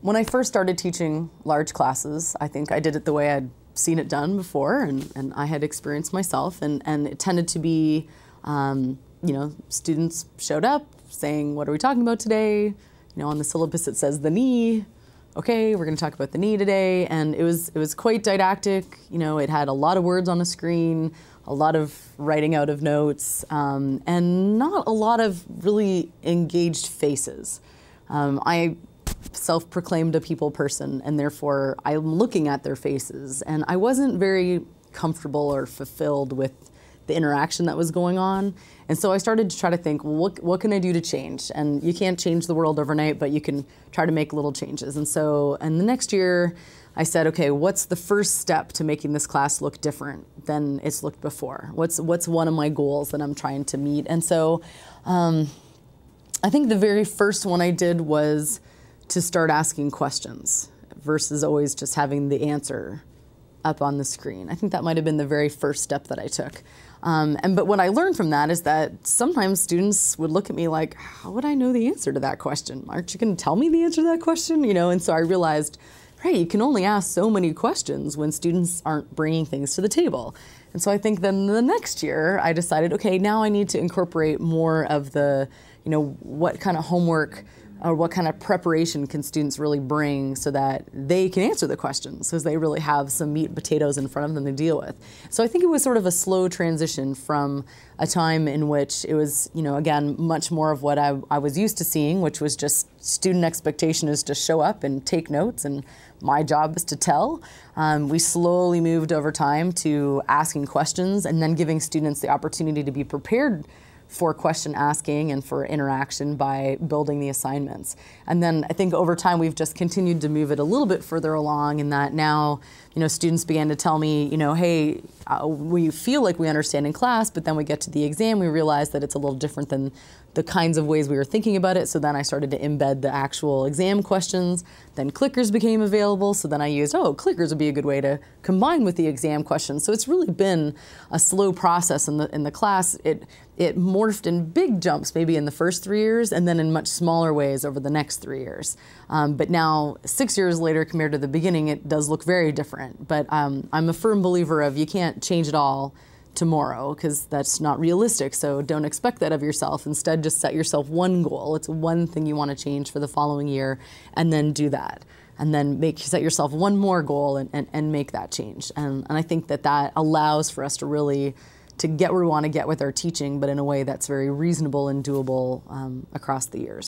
When I first started teaching large classes, I think I did it the way I'd seen it done before, and I had experienced myself, and it tended to be, students showed up saying, what are we talking about today? On the syllabus it says the knee. Okay, we're going to talk about the knee today, and it was quite didactic. It had a lot of words on the screen, a lot of writing out of notes, and not a lot of really engaged faces. I self-proclaimed a people person, and therefore I'm looking at their faces, and I wasn't very comfortable or fulfilled with the interaction that was going on. And so I started to try to think, well, what can I do to change? And you can't change the world overnight, but you can try to make little changes. And so, the next year I said, okay, what's the first step to making this class look different than it's looked before? What's one of my goals that I'm trying to meet? And so I think the very first one I did was to start asking questions versus always just having the answer up on the screen. I think that might have been the very first step that I took. But what I learned from that is that sometimes students would look at me like, how would I know the answer to that question? Aren't you going to tell me the answer to that question? And so I realized, right, you can only ask so many questions when students aren't bringing things to the table. And so I think then the next year I decided, okay, now I need to incorporate more of the, what kind of homework or what kind of preparation can students really bring so that they can answer the questions, because they really have some meat and potatoes in front of them to deal with. So I think it was sort of a slow transition from a time in which it was, again, much more of what I was used to seeing, which was just student expectation is to show up and take notes, and my job is to tell. We slowly moved over time to asking questions and then giving students the opportunity to be prepared for question asking and for interaction by building the assignments. And then I think over time we've just continued to move it a little bit further along, in that now, students began to tell me, hey, we feel like we understand in class, but then we get to the exam, we realize that it's a little different than the kinds of ways we were thinking about it. So then I started to embed the actual exam questions. Then clickers became available. So then I used, clickers would be a good way to combine with the exam questions. So it's really been a slow process in the class. It morphed in big jumps maybe in the first 3 years, and then in much smaller ways over the next 3 years. But now, 6 years later compared to the beginning, it does look very different. But I'm a firm believer of you can't change it all tomorrow, because that's not realistic. So don't expect that of yourself. Instead, just set yourself one goal. It's one thing you want to change for the following year, and then do that. And then set yourself one more goal and make that change. And I think that allows for us to really to get where we want to get with our teaching, but in a way that's very reasonable and doable across the years.